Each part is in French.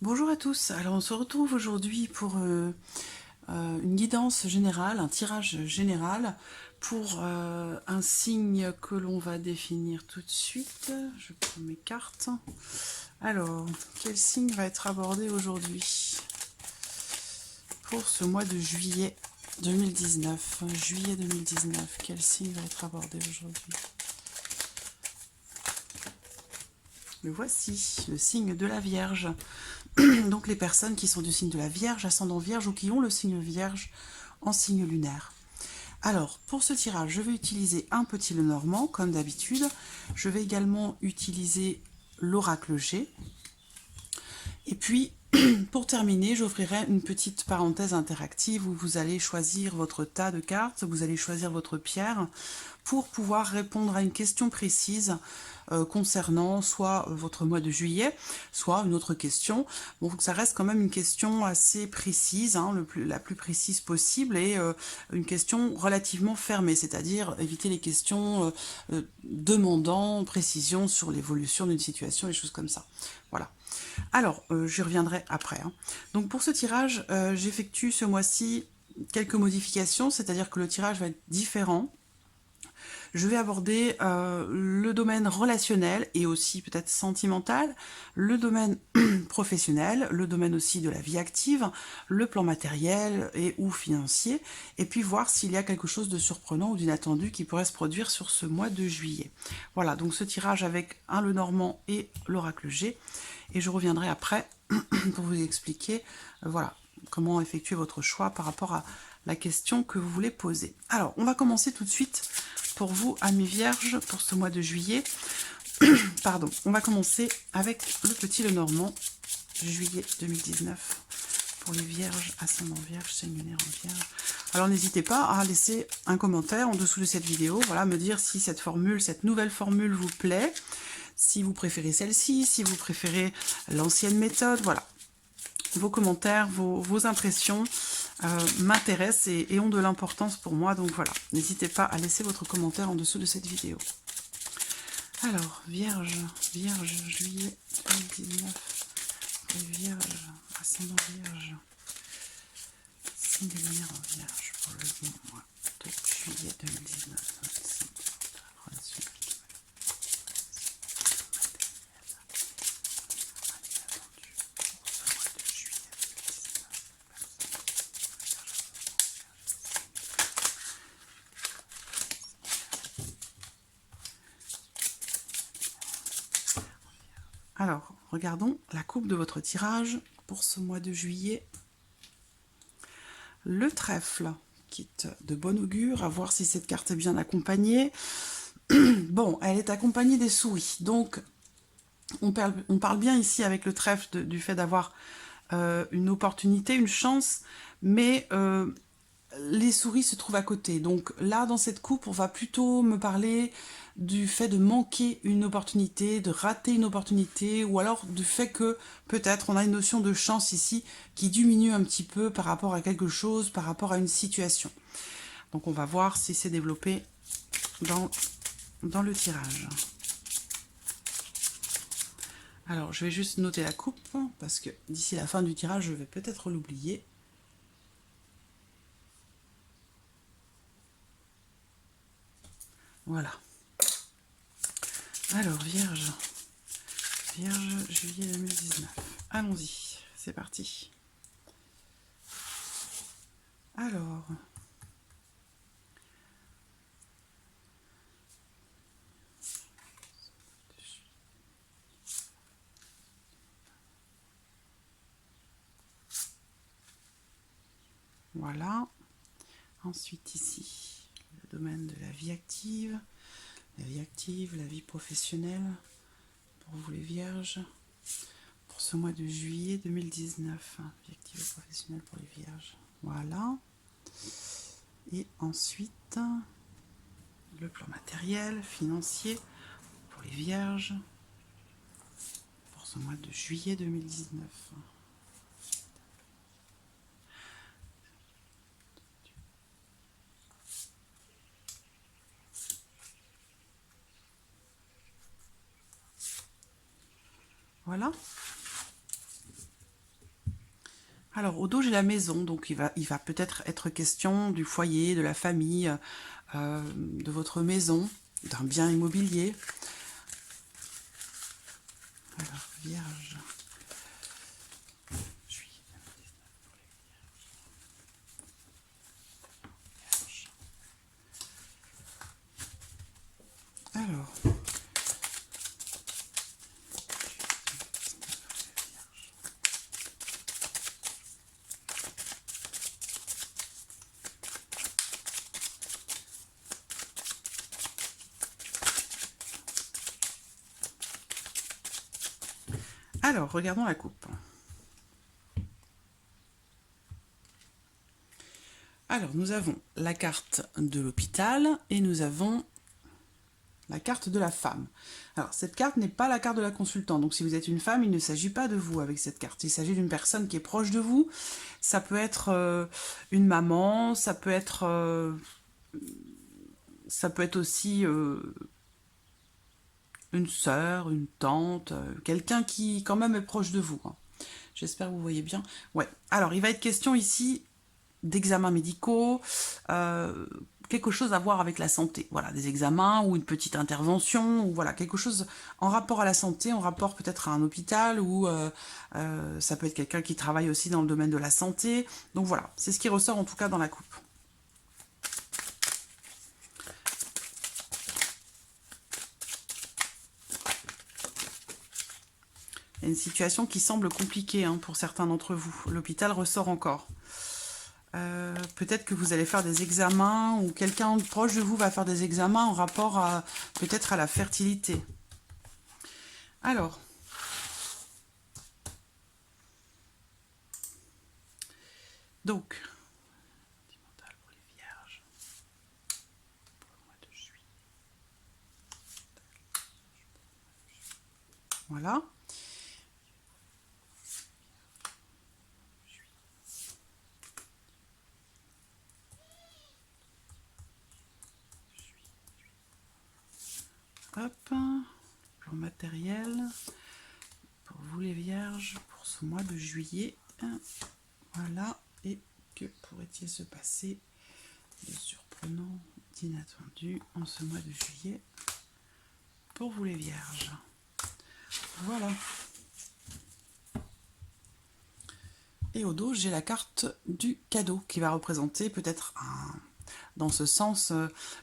Bonjour à tous, alors on se retrouve aujourd'hui pour une guidance générale, un tirage général pour un signe que l'on va définir tout de suite. Je prends mes cartes. Alors, quel signe va être abordé aujourd'hui pour ce mois de juillet 2019? Juillet 2019, quel signe va être abordé aujourd'hui? Le voici, le signe de la Vierge. Donc les personnes qui sont du signe de la Vierge, ascendant Vierge ou qui ont le signe Vierge en signe lunaire. Alors, pour ce tirage, je vais utiliser un petit Lenormand, comme d'habitude. Je vais également utiliser l'oracle G. Et puis, pour terminer, j'offrirai une petite parenthèse interactive où vous allez choisir votre tas de cartes, vous allez choisir votre pierre pour pouvoir répondre à une question précise concernant soit votre mois de juillet, soit une autre question. Bon, ça reste quand même une question assez précise, hein, la plus précise possible, et une question relativement fermée, c'est-à-dire éviter les questions demandant précision sur l'évolution d'une situation et choses comme ça. Voilà. Alors, j'y reviendrai après, hein. Donc pour ce tirage, j'effectue ce mois-ci quelques modifications, c'est-à-dire que le tirage va être différent. Je vais aborder le domaine relationnel et aussi peut-être sentimental, le domaine professionnel, le domaine aussi de la vie active, le plan matériel et ou financier, et puis voir s'il y a quelque chose de surprenant ou d'inattendu qui pourrait se produire sur ce mois de juillet. Voilà, donc ce tirage avec un Lenormand et l'oracle G, et je reviendrai après pour vous expliquer voilà, comment effectuer votre choix par rapport à la question que vous voulez poser. Alors, on va commencer tout de suite pour vous, amis vierges, pour ce mois de juillet. Pardon, on va commencer avec le petit Lenormand, juillet 2019, pour les vierges, ascendant vierge, signe lunaire en vierge. Alors n'hésitez pas à laisser un commentaire en dessous de cette vidéo, voilà, me dire si cette formule, cette nouvelle formule vous plaît, si vous préférez celle-ci, si vous préférez l'ancienne méthode, voilà. Vos commentaires, vos impressions m'intéressent et ont de l'importance pour moi, donc voilà. N'hésitez pas à laisser votre commentaire en dessous de cette vidéo. Alors, Vierge, juillet 2019, Vierge, ascendant Vierge, signe de lumière en Vierge pour le bon mois de juillet 2019. Relation. Alors, regardons la coupe de votre tirage pour ce mois de juillet. Le trèfle, qui est de bon augure, à voir si cette carte est bien accompagnée. Bon, elle est accompagnée des souris, donc on parle bien ici avec le trèfle du fait d'avoir une opportunité, une chance, mais les souris se trouvent à côté. Donc là, dans cette coupe, on va plutôt me parler du fait de manquer une opportunité, de rater une opportunité, ou alors du fait que peut-être on a une notion de chance ici qui diminue un petit peu par rapport à quelque chose, par rapport à une situation. Donc on va voir si c'est développé dans le tirage. Alors je vais juste noter la coupe, parce que d'ici la fin du tirage, je vais peut-être l'oublier. Voilà. Alors, Vierge, juillet 2019. Allons-y, c'est parti. Alors, voilà. Ensuite, ici, le domaine de la vie active, la vie professionnelle, pour vous les Vierges, pour ce mois de juillet 2019. Vie active et professionnelle pour les Vierges. Voilà. Et ensuite, le plan matériel, financier, pour les Vierges, pour ce mois de juillet 2019. Voilà. Alors, au dos, j'ai la maison, donc il va peut-être être question du foyer, de la famille, de votre maison, d'un bien immobilier. Alors, Vierge. Juillet 2019 pour les Vierges. Alors. Alors, regardons la coupe. Alors, nous avons la carte de l'hôpital et nous avons la carte de la femme. Alors, cette carte n'est pas la carte de la consultante. Donc, si vous êtes une femme, il ne s'agit pas de vous avec cette carte. Il s'agit d'une personne qui est proche de vous. Ça peut être une maman, ça peut être aussi une sœur, une tante, quelqu'un qui quand même est proche de vous. Hein. J'espère que vous voyez bien. Ouais. Alors, il va être question ici d'examens médicaux, quelque chose à voir avec la santé. Voilà, des examens ou une petite intervention, ou voilà, quelque chose en rapport à la santé, en rapport peut-être à un hôpital, ou ça peut être quelqu'un qui travaille aussi dans le domaine de la santé. Donc voilà, c'est ce qui ressort en tout cas dans la coupe. Il y a une situation qui semble compliquée hein, pour certains d'entre vous. L'hôpital ressort encore. Peut-être que vous allez faire des examens ou quelqu'un proche de vous va faire des examens en rapport à peut-être à la fertilité. Alors, donc, sentimental pour les vierges, pour le mois de juillet. Voilà. Hop, plan matériel pour vous les vierges pour ce mois de juillet. Voilà, et que pourrait-il se passer de surprenant, d'inattendu en ce mois de juillet pour vous les vierges. Voilà. Et au dos, j'ai la carte du cadeau qui va représenter peut-être dans ce sens,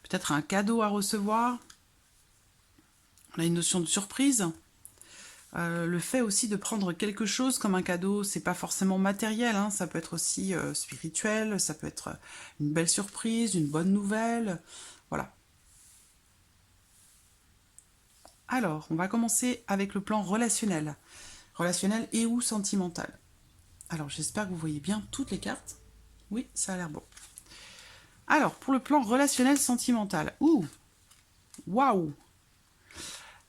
peut-être un cadeau à recevoir. On a une notion de surprise. Le fait aussi de prendre quelque chose comme un cadeau, c'est pas forcément matériel, hein, ça peut être aussi spirituel, ça peut être une belle surprise, une bonne nouvelle, voilà. Alors, on va commencer avec le plan relationnel. Relationnel et ou sentimental. Alors, j'espère que vous voyez bien toutes les cartes. Oui, ça a l'air bon. Alors, pour le plan relationnel sentimental. Ouh! Waouh!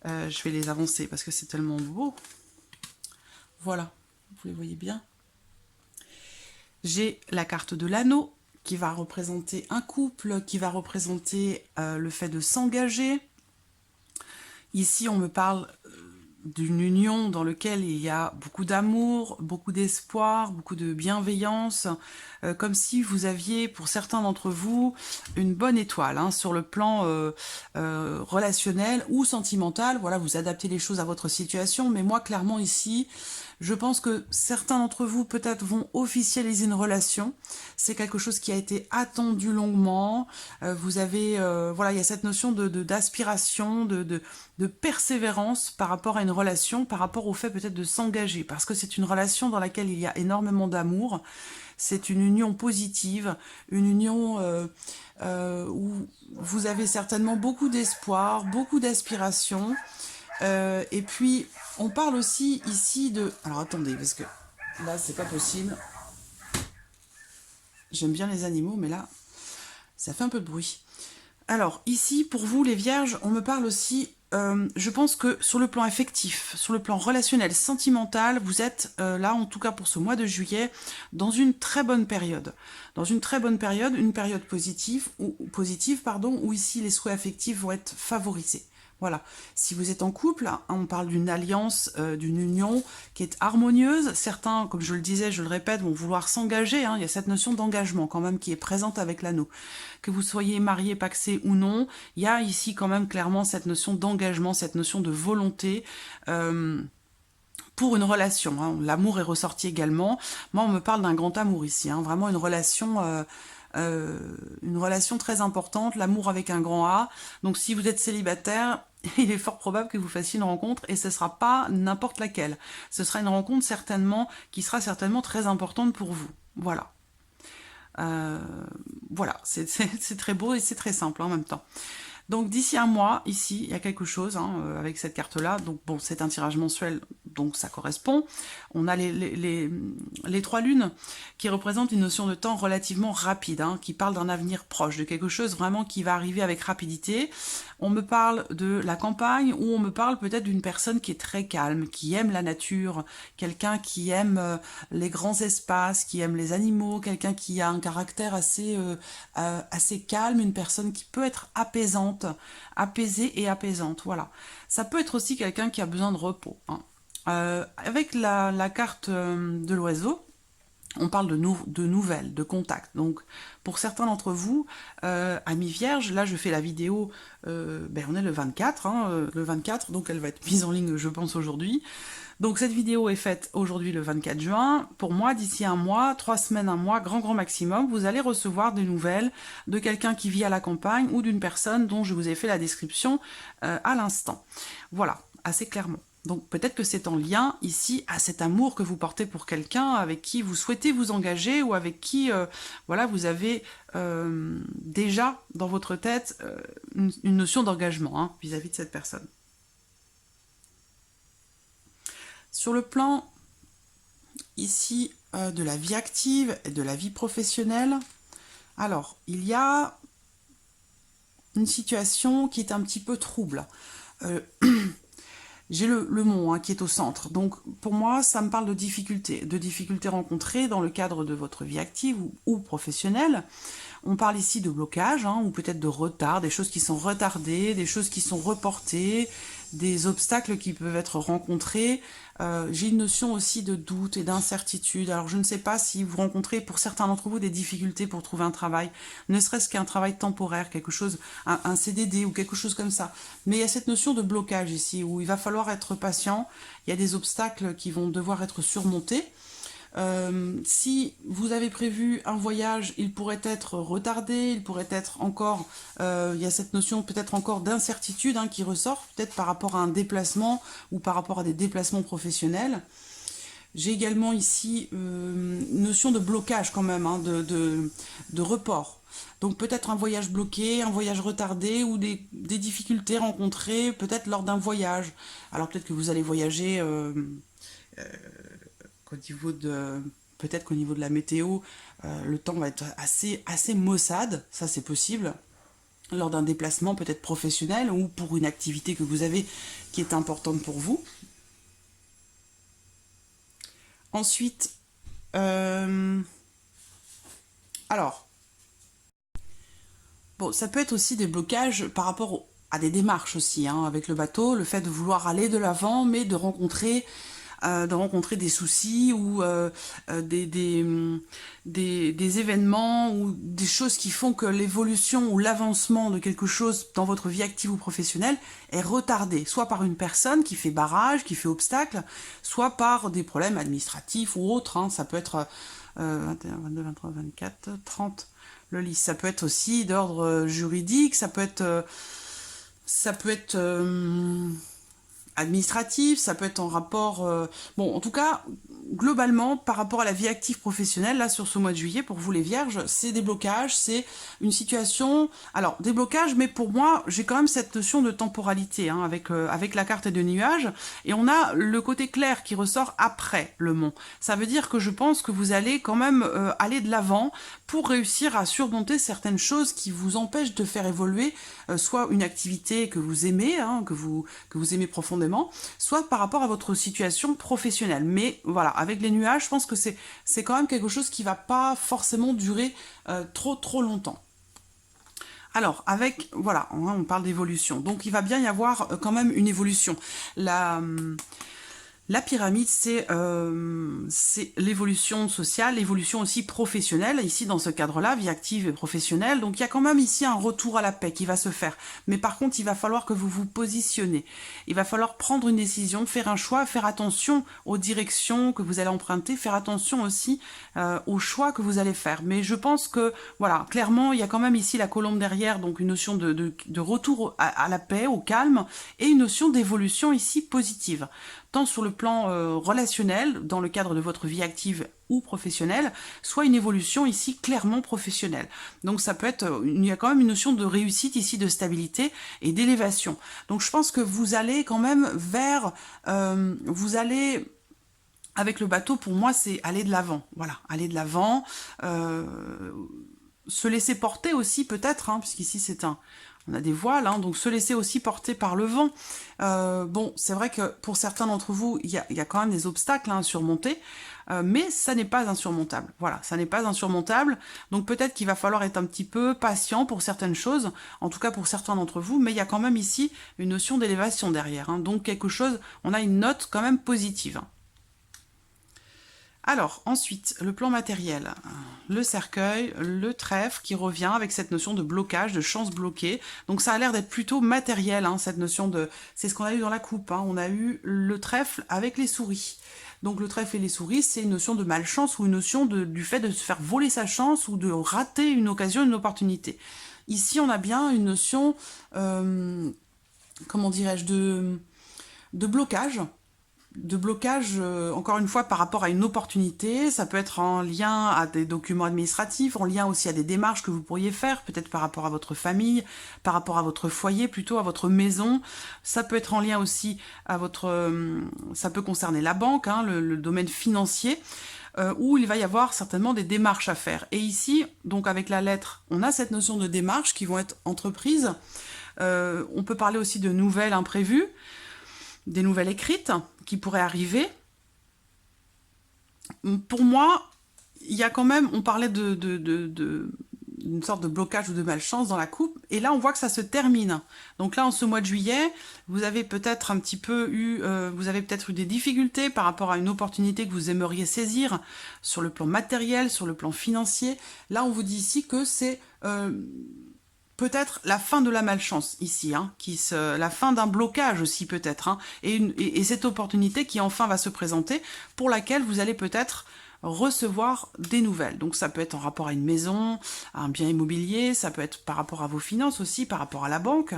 Je vais les avancer parce que c'est tellement beau. Voilà, vous les voyez bien. J'ai la carte de l'anneau qui va représenter un couple, qui va représenter le fait de s'engager. Ici, on me parle d'une union dans laquelle il y a beaucoup d'amour, beaucoup d'espoir, beaucoup de bienveillance, comme si vous aviez, pour certains d'entre vous, une bonne étoile hein, sur le plan relationnel ou sentimental. Voilà, vous adaptez les choses à votre situation, mais moi, clairement, ici, je pense que certains d'entre vous, peut-être, vont officialiser une relation. C'est quelque chose qui a été attendu longuement. Vous avez, voilà, il y a cette notion d'aspiration, de persévérance par rapport à une relation, par rapport au fait peut-être de s'engager, parce que c'est une relation dans laquelle il y a énormément d'amour, c'est une union positive, une union où vous avez certainement beaucoup d'espoir, beaucoup d'aspiration, et puis on parle aussi ici de... Alors attendez, parce que là c'est pas possible, j'aime bien les animaux, mais là ça fait un peu de bruit. Alors ici, pour vous les vierges, on me parle aussi... je pense que sur le plan affectif, sur le plan relationnel, sentimental, vous êtes là, en tout cas pour ce mois de juillet, dans une très bonne période. Dans une très bonne période, une période positive, où ici les souhaits affectifs vont être favorisés. Voilà. Si vous êtes en couple, hein, on parle d'une alliance, d'une union qui est harmonieuse. Certains, comme je le disais, je le répète, vont vouloir s'engager. Hein. Il y a cette notion d'engagement quand même qui est présente avec l'anneau. Que vous soyez marié, pacsé ou non, il y a ici quand même clairement cette notion d'engagement, cette notion de volonté. Pour une relation, hein. L'amour est ressorti également. Moi, on me parle d'un grand amour ici, hein. Vraiment une relation très importante, l'amour avec un grand A. Donc si vous êtes célibataire, il est fort probable que vous fassiez une rencontre et ce ne sera pas n'importe laquelle. Ce sera une rencontre certainement qui sera certainement très importante pour vous. Voilà. Voilà, c'est très beau et c'est très simple en même temps. Donc d'ici un mois, ici, il y a quelque chose hein, avec cette carte-là. Donc bon, c'est un tirage mensuel, donc ça correspond. On a les trois lunes qui représentent une notion de temps relativement rapide, hein, qui parle d'un avenir proche, de quelque chose vraiment qui va arriver avec rapidité. On me parle de la campagne ou on me parle peut-être d'une personne qui est très calme, qui aime la nature, quelqu'un qui aime les grands espaces, qui aime les animaux, quelqu'un qui a un caractère assez calme, une personne qui peut être apaisée et apaisante, voilà. Ça peut être aussi quelqu'un qui a besoin de repos. Hein. Avec la carte de l'oiseau, on parle de nouvelles, de contacts. Donc, pour certains d'entre vous, amis vierges, là je fais la vidéo, on est le 24, hein, le 24, donc elle va être mise en ligne, je pense, aujourd'hui. Donc cette vidéo est faite aujourd'hui le 24 juin. Pour moi, d'ici un mois, 3 semaines, un mois, grand maximum, vous allez recevoir des nouvelles de quelqu'un qui vit à la campagne ou d'une personne dont je vous ai fait la description à l'instant. Voilà, assez clairement. Donc peut-être que c'est en lien ici à cet amour que vous portez pour quelqu'un avec qui vous souhaitez vous engager ou avec qui voilà, vous avez déjà dans votre tête une notion d'engagement hein, vis-à-vis de cette personne. Sur le plan ici de la vie active et de la vie professionnelle, alors il y a une situation qui est un petit peu trouble. J'ai le mont hein, qui est au centre. Donc pour moi, ça me parle de difficultés rencontrées dans le cadre de votre vie active ou professionnelle. On parle ici de blocage, hein, ou peut-être de retard, des choses qui sont retardées, des choses qui sont reportées, des obstacles qui peuvent être rencontrés. J'ai une notion aussi de doute et d'incertitude. Alors je ne sais pas si vous rencontrez pour certains d'entre vous des difficultés pour trouver un travail, ne serait-ce qu'un travail temporaire, quelque chose, un CDD ou quelque chose comme ça. Mais il y a cette notion de blocage ici où il va falloir être patient. Il y a des obstacles qui vont devoir être surmontés. Si vous avez prévu un voyage, il pourrait être retardé, il pourrait être encore, il y a cette notion peut-être encore d'incertitude hein, qui ressort, peut-être par rapport à un déplacement ou par rapport à des déplacements professionnels. J'ai également ici une notion de blocage quand même, hein, de report. Donc peut-être un voyage bloqué, un voyage retardé ou des difficultés rencontrées peut-être lors d'un voyage. Alors peut-être que vous allez voyager... peut-être qu'au niveau de la météo, le temps va être assez maussade, ça c'est possible, lors d'un déplacement peut-être professionnel ou pour une activité que vous avez qui est importante pour vous. Ensuite, alors, bon, ça peut être aussi des blocages par rapport à des démarches aussi, hein, avec le bateau, le fait de vouloir aller de l'avant, mais de rencontrer des soucis ou des événements ou des choses qui font que l'évolution ou l'avancement de quelque chose dans votre vie active ou professionnelle est retardé, soit par une personne qui fait barrage, qui fait obstacle, soit par des problèmes administratifs ou autres, hein. Ça peut être 21, 22, 23, 24, 30, le lit. Ça peut être aussi d'ordre juridique, ça peut être administratif, ça peut être en rapport... Bon, en tout cas, globalement, par rapport à la vie active professionnelle, là, sur ce mois de juillet, pour vous les vierges, c'est des blocages, c'est une situation... Alors, des blocages, mais pour moi, j'ai quand même cette notion de temporalité, hein, avec la carte de nuages, et on a le côté clair qui ressort après le mont. Ça veut dire que je pense que vous allez quand même aller de l'avant pour réussir à surmonter certaines choses qui vous empêchent de faire évoluer soit une activité que vous aimez, hein, que vous aimez profondément, soit par rapport à votre situation professionnelle. Mais voilà, avec les nuages, je pense que c'est quand même quelque chose qui ne va pas forcément durer trop longtemps. Alors, voilà, on parle d'évolution. Donc, il va bien y avoir quand même une évolution. La pyramide, c'est l'évolution sociale, l'évolution aussi professionnelle, ici dans ce cadre-là, vie active et professionnelle. Donc il y a quand même ici un retour à la paix qui va se faire. Mais par contre, il va falloir que vous vous positionnez. Il va falloir prendre une décision, faire un choix, faire attention aux directions que vous allez emprunter, faire attention aussi aux choix que vous allez faire. Mais je pense que, voilà, clairement, il y a quand même ici la colombe derrière, donc une notion de retour à la paix, au calme, et une notion d'évolution ici positive. Tant sur le plan relationnel, dans le cadre de votre vie active ou professionnelle, soit une évolution ici clairement professionnelle. Donc ça peut être, il y a quand même une notion de réussite ici, de stabilité et d'élévation. Donc je pense que vous allez quand même vers, vous allez... Avec le bateau, pour moi, c'est aller de l'avant. Voilà, aller de l'avant, se laisser porter aussi peut-être, hein, puisqu'ici c'est on a des voiles, hein, donc se laisser aussi porter par le vent. Bon, c'est vrai que pour certains d'entre vous, il y a quand même des obstacles à surmonter, mais ça n'est pas insurmontable. Voilà, ça n'est pas insurmontable. Donc peut-être qu'il va falloir être un petit peu patient pour certaines choses, en tout cas pour certains d'entre vous, mais il y a quand même ici une notion d'élévation derrière. Hein, donc quelque chose, on a une note quand même positive. Alors, ensuite, le plan matériel, le cercueil, le trèfle qui revient avec cette notion de blocage, de chance bloquée. Donc ça a l'air d'être plutôt matériel, hein, cette notion de... C'est ce qu'on a eu dans la coupe, hein. On a eu le trèfle avec les souris. Donc le trèfle et les souris, c'est une notion de malchance ou une notion du fait de se faire voler sa chance ou de rater une occasion, une opportunité. Ici, on a bien une notion, comment dirais-je, de blocage, encore une fois, par rapport à une opportunité. Ça peut être en lien à des documents administratifs, en lien aussi à des démarches que vous pourriez faire, peut-être par rapport à votre famille, par rapport à votre foyer, plutôt à votre maison. Ça peut être en lien aussi à votre... ça peut concerner la banque, hein, le domaine financier, où il va y avoir certainement des démarches à faire. Et ici, donc avec la lettre, on a cette notion de démarches qui vont être entreprises. On peut parler aussi de nouvelles imprévues, des nouvelles écrites qui pourraient arriver. Pour moi, il y a quand même, on parlait d'une sorte de blocage ou de malchance dans la coupe, et là on voit que ça se termine. Donc là, en ce mois de juillet, vous avez peut-être un petit peu eu, des difficultés par rapport à une opportunité que vous aimeriez saisir sur le plan matériel, sur le plan financier. Là, on vous dit ici que c'est peut-être la fin de la malchance ici, hein, la fin d'un blocage aussi peut-être, hein, et cette opportunité qui enfin va se présenter, pour laquelle vous allez peut-être recevoir des nouvelles. Donc ça peut être en rapport à une maison, à un bien immobilier, ça peut être par rapport à vos finances aussi, par rapport à la banque.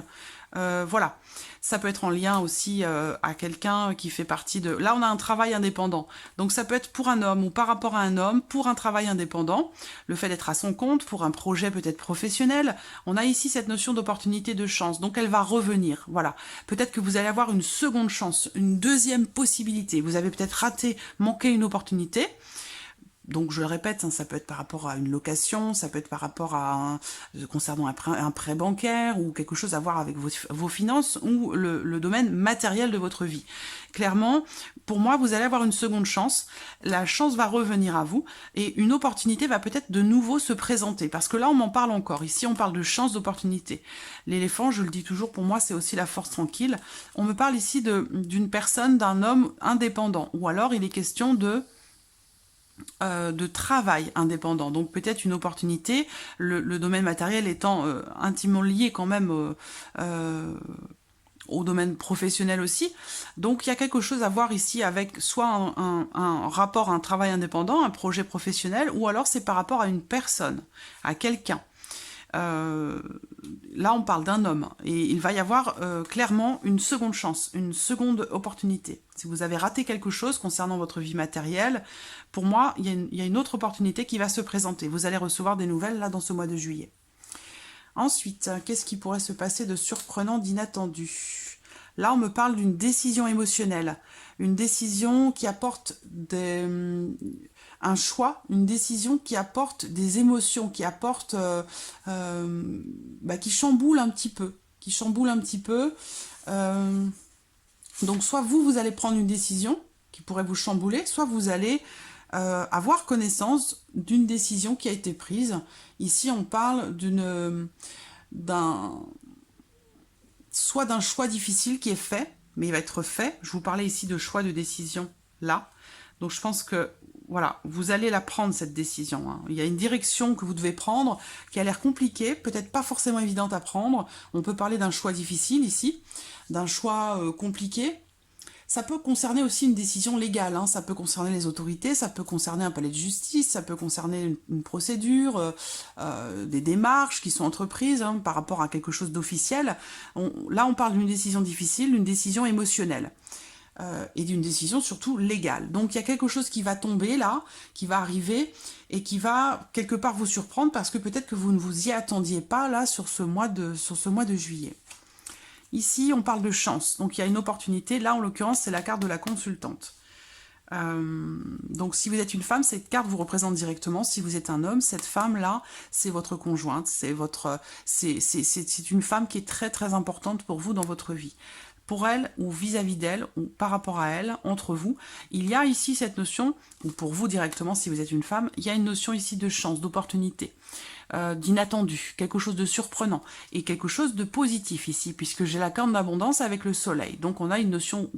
Voilà, ça peut être en lien aussi à quelqu'un qui fait partie de... Là, on a un travail indépendant. Donc ça peut être pour un homme ou par rapport à un homme, pour un travail indépendant, le fait d'être à son compte, pour un projet peut-être professionnel. On a ici cette notion d'opportunité, de chance. Donc elle va revenir, voilà. Peut-être que vous allez avoir une seconde chance, une deuxième possibilité. Vous avez peut-être manqué une opportunité. Donc je le répète, hein, ça peut être par rapport à une location, ça peut être par rapport à concernant un prêt bancaire ou quelque chose à voir avec vos finances ou le domaine matériel de votre vie. Clairement, pour moi, vous allez avoir une seconde chance, la chance va revenir à vous et une opportunité va peut-être de nouveau se présenter. Parce que là, on m'en parle encore. Ici, on parle de chance, d'opportunité. L'éléphant, je le dis toujours, pour moi, c'est aussi la force tranquille. On me parle ici d'une personne, d'un homme indépendant. Ou alors, il est question de travail indépendant, donc peut-être une opportunité, le domaine matériel étant intimement lié quand même au domaine professionnel aussi. Donc il y a quelque chose à voir ici avec soit un rapport à un travail indépendant, un projet professionnel, ou alors c'est par rapport à une personne, à quelqu'un. Là on parle d'un homme et il va y avoir clairement une seconde chance, une seconde opportunité. Si vous avez raté quelque chose concernant votre vie matérielle, pour moi il y a une autre opportunité qui va se présenter. Vous allez recevoir des nouvelles là dans ce mois de juillet. Ensuite, qu'est-ce qui pourrait se passer de surprenant, d'inattendu? Là on me parle d'une décision émotionnelle, une décision qui apporte un choix, une décision qui apporte des émotions, qui apporte, qui chamboule un petit peu, donc soit vous allez prendre une décision qui pourrait vous chambouler, soit vous allez avoir connaissance d'une décision qui a été prise. Ici, on parle soit d'un choix difficile qui est fait, mais il va être fait. Je vous parlais ici de choix de décision, là. Donc je pense que, voilà, vous allez la prendre, cette décision. Hein. Il y a une direction que vous devez prendre qui a l'air compliquée, peut-être pas forcément évidente à prendre. On peut parler d'un choix difficile ici, d'un choix compliqué. Ça peut concerner aussi une décision légale, hein. Ça peut concerner les autorités, ça peut concerner un palais de justice, ça peut concerner une procédure, des démarches qui sont entreprises hein, par rapport à quelque chose d'officiel. Là, on parle d'une décision difficile, d'une décision émotionnelle. Et d'une décision surtout légale. Donc il y a quelque chose qui va tomber là, qui va arriver et qui va quelque part vous surprendre parce que peut-être que vous ne vous y attendiez pas là sur ce mois de juillet. Ici, on parle de chance, donc il y a une opportunité. Là, en l'occurrence, c'est la carte de la consultante. Donc si vous êtes une femme, cette carte vous représente directement. Si vous êtes un homme, cette femme-là, c'est votre conjointe. C'est une femme qui est très très importante pour vous dans votre vie. Pour elle, ou vis-à-vis d'elle, ou par rapport à elle, entre vous, il y a ici cette notion, ou pour vous directement si vous êtes une femme, il y a une notion ici de chance, d'opportunité. D'inattendu, quelque chose de surprenant et quelque chose de positif ici, puisque j'ai la carte d'abondance avec le soleil. Donc on a une notion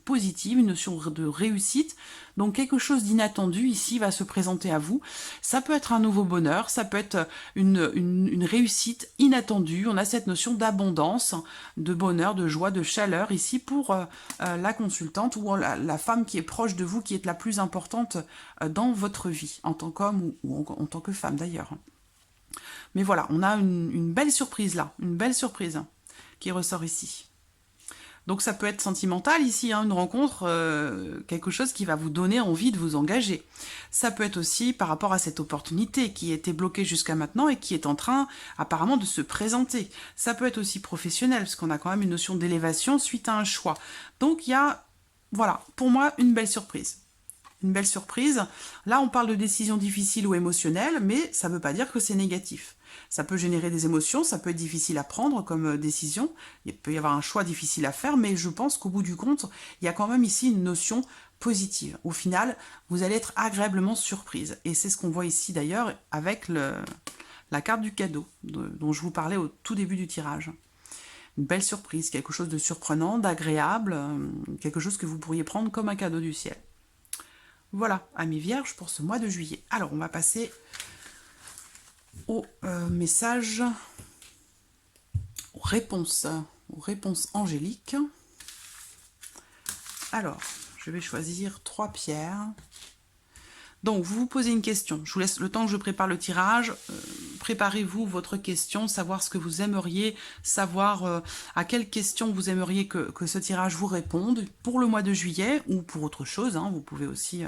positive, une notion de réussite. Donc quelque chose d'inattendu ici va se présenter à vous. Ça peut être un nouveau bonheur, ça peut être une réussite inattendue. On a cette notion d'abondance, de bonheur, de joie, de chaleur ici pour la consultante ou la femme qui est proche de vous, qui est la plus importante dans votre vie, en tant qu'homme ou en tant que femme d'ailleurs. Mais voilà, on a une belle surprise là, une belle surprise qui ressort ici. Donc ça peut être sentimental ici, hein, une rencontre, quelque chose qui va vous donner envie de vous engager. Ça peut être aussi par rapport à cette opportunité qui était bloquée jusqu'à maintenant et qui est en train apparemment de se présenter. Ça peut être aussi professionnel, parce qu'on a quand même une notion d'élévation suite à un choix. Donc il y a, voilà, pour moi, une belle surprise. Une belle surprise. Là, on parle de décisions difficiles ou émotionnelles, mais ça ne veut pas dire que c'est négatif. Ça peut générer des émotions, ça peut être difficile à prendre comme décision, il peut y avoir un choix difficile à faire, mais je pense qu'au bout du compte, il y a quand même ici une notion positive. Au final, vous allez être agréablement surprise. Et c'est ce qu'on voit ici d'ailleurs avec la carte du cadeau, dont je vous parlais au tout début du tirage. Une belle surprise, quelque chose de surprenant, d'agréable, quelque chose que vous pourriez prendre comme un cadeau du ciel. Voilà, amis vierges, pour ce mois de juillet. Alors, on va passer aux messages, aux réponses angéliques. Alors, je vais choisir 3 pierres. Donc, vous vous posez une question. Je vous laisse le temps que je prépare le tirage. Préparez-vous votre question, savoir ce que vous aimeriez, savoir à quelle question vous aimeriez que ce tirage vous réponde pour le mois de juillet ou pour autre chose. Hein. Vous pouvez aussi...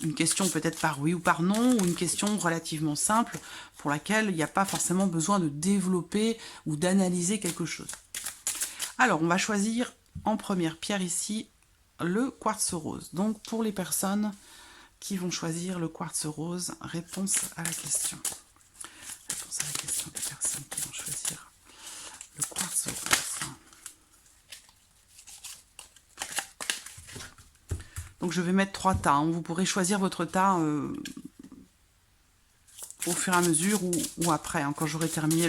une question peut-être par oui ou par non, ou une question relativement simple pour laquelle il n'y a pas forcément besoin de développer ou d'analyser quelque chose. Alors, on va choisir en première pierre ici le quartz rose. Donc, pour les personnes qui vont choisir le quartz rose, réponse à la question. Réponse à la question des personnes qui vont choisir le quartz rose. Donc je vais mettre 3 tas. Hein. Vous pourrez choisir votre tas au fur et à mesure ou après, hein, quand j'aurai terminé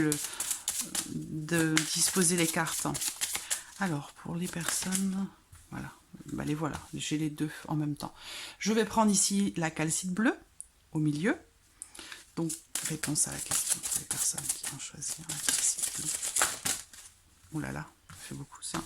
de disposer les cartes. Alors, pour les personnes... Voilà. Bah, les voilà. J'ai les deux en même temps. Je vais prendre ici la calcite bleue au milieu. Donc, réponse à la question pour les personnes qui vont choisir la calcite bleue. Ouh là là, ça fait beaucoup ça.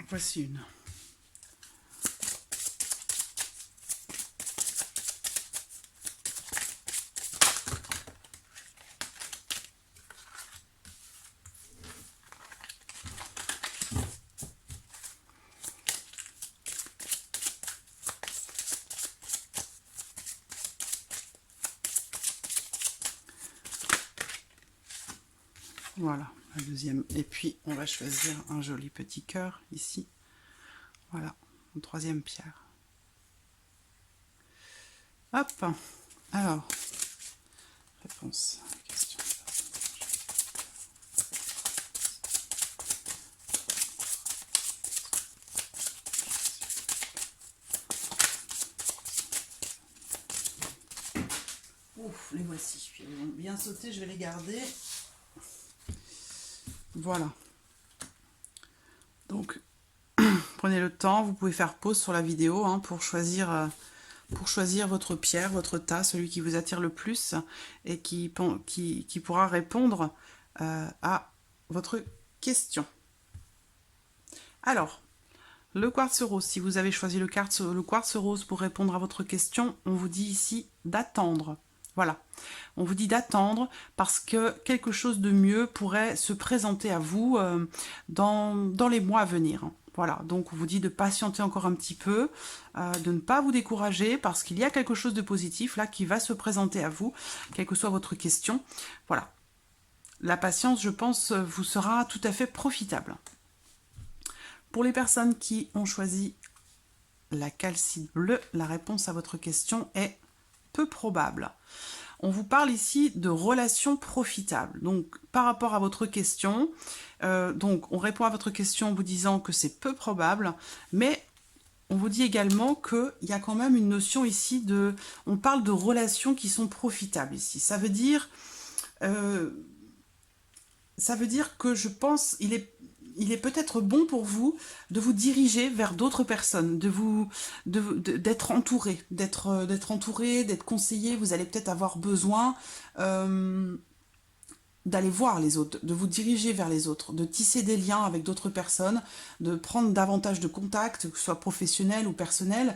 Voici une. Voilà, la deuxième. Et puis, on va choisir un joli petit cœur ici. Voilà, une troisième pierre. Hop. Alors, réponse à la question. Ouf, les voici. Ils vont bien sauter, je vais les garder. Voilà. Donc, prenez le temps, vous pouvez faire pause sur la vidéo hein, pour choisir votre pierre, votre tas, celui qui vous attire le plus et qui pourra répondre à votre question. Alors, le quartz rose, si vous avez choisi le quartz rose pour répondre à votre question, on vous dit ici d'attendre. Voilà, on vous dit d'attendre parce que quelque chose de mieux pourrait se présenter à vous dans les mois à venir. Voilà, donc on vous dit de patienter encore un petit peu, de ne pas vous décourager parce qu'il y a quelque chose de positif là qui va se présenter à vous, quelle que soit votre question. Voilà, la patience, je pense, vous sera tout à fait profitable. Pour les personnes qui ont choisi la calcite bleue, la réponse à votre question est peu probable. On vous parle ici de relations profitables. Donc, par rapport à votre question, donc on répond à votre question en vous disant que c'est peu probable, mais on vous dit également qu'il y a quand même une notion ici de... On parle de relations qui sont profitables ici. Ça veut dire que je pense il est peut-être bon pour vous de vous diriger vers d'autres personnes, d'être entouré, d'être conseillé. Vous allez peut-être avoir besoin d'aller voir les autres, de vous diriger vers les autres, de tisser des liens avec d'autres personnes, de prendre davantage de contacts, que ce soit professionnel ou personnel,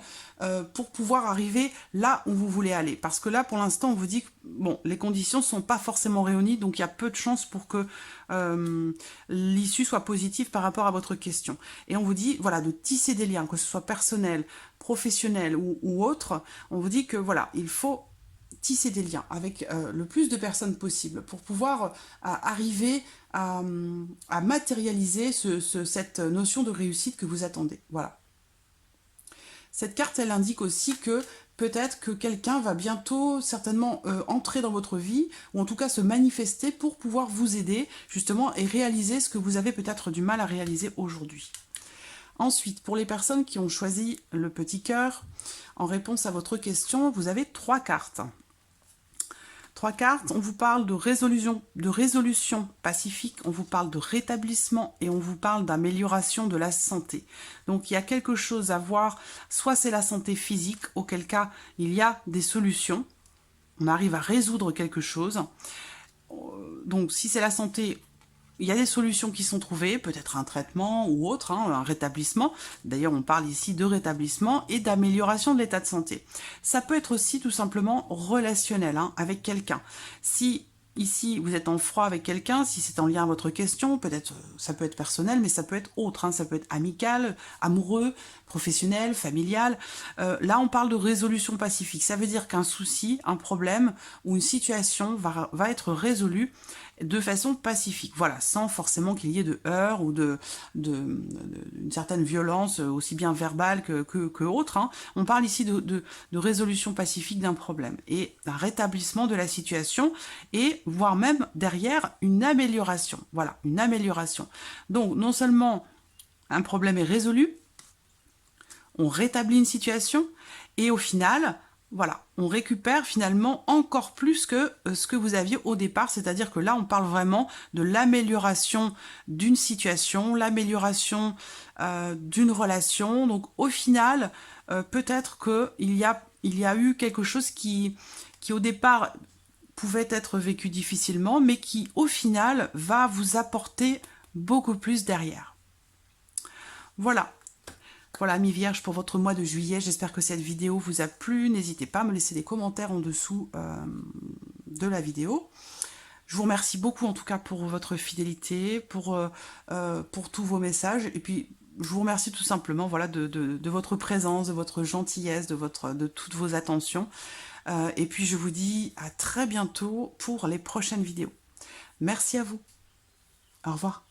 pour pouvoir arriver là où vous voulez aller. Parce que là, pour l'instant, on vous dit que bon, les conditions ne sont pas forcément réunies, donc il y a peu de chances pour que l'issue soit positive par rapport à votre question. Et on vous dit, voilà, de tisser des liens, que ce soit personnel, professionnel ou autre, on vous dit que voilà, il faut tisser des liens avec le plus de personnes possible pour pouvoir arriver à matérialiser cette notion de réussite que vous attendez. Voilà. Cette carte, elle indique aussi que peut-être que quelqu'un va bientôt certainement entrer dans votre vie, ou en tout cas se manifester pour pouvoir vous aider justement et réaliser ce que vous avez peut-être du mal à réaliser aujourd'hui. Ensuite, pour les personnes qui ont choisi le petit cœur, en réponse à votre question, vous avez 3 cartes. 3 cartes, on vous parle de résolution pacifique, on vous parle de rétablissement et on vous parle d'amélioration de la santé. Donc il y a quelque chose à voir, soit c'est la santé physique, auquel cas il y a des solutions, on arrive à résoudre quelque chose. Donc si c'est la santé, il y a des solutions qui sont trouvées, peut-être un traitement ou autre, hein, un rétablissement. D'ailleurs, on parle ici de rétablissement et d'amélioration de l'état de santé. Ça peut être aussi tout simplement relationnel hein, avec quelqu'un. Si ici vous êtes en froid avec quelqu'un, si c'est en lien à votre question, peut-être ça peut être personnel, mais ça peut être autre. Hein, ça peut être amical, amoureux, professionnel, familial. Là, on parle de résolution pacifique. Ça veut dire qu'un souci, un problème ou une situation va être résolu de façon pacifique, voilà, sans forcément qu'il y ait de heurts ou d'une certaine violence, aussi bien verbale que autre. Hein. On parle ici de résolution pacifique d'un problème et un rétablissement de la situation et voire même derrière une amélioration. Voilà, une amélioration. Donc non seulement un problème est résolu, on rétablit une situation et au final, voilà, on récupère finalement encore plus que ce que vous aviez au départ, c'est-à-dire que là, on parle vraiment de l'amélioration d'une situation, l'amélioration d'une relation. Donc au final, peut-être qu'il y a eu quelque chose qui au départ pouvait être vécu difficilement, mais qui au final va vous apporter beaucoup plus derrière. Voilà. Voilà, amis vierges, pour votre mois de juillet. J'espère que cette vidéo vous a plu. N'hésitez pas à me laisser des commentaires en dessous de la vidéo. Je vous remercie beaucoup en tout cas pour votre fidélité, pour tous vos messages. Et puis, je vous remercie tout simplement voilà, de votre présence, de votre gentillesse, de toutes vos attentions. Et puis, je vous dis à très bientôt pour les prochaines vidéos. Merci à vous. Au revoir.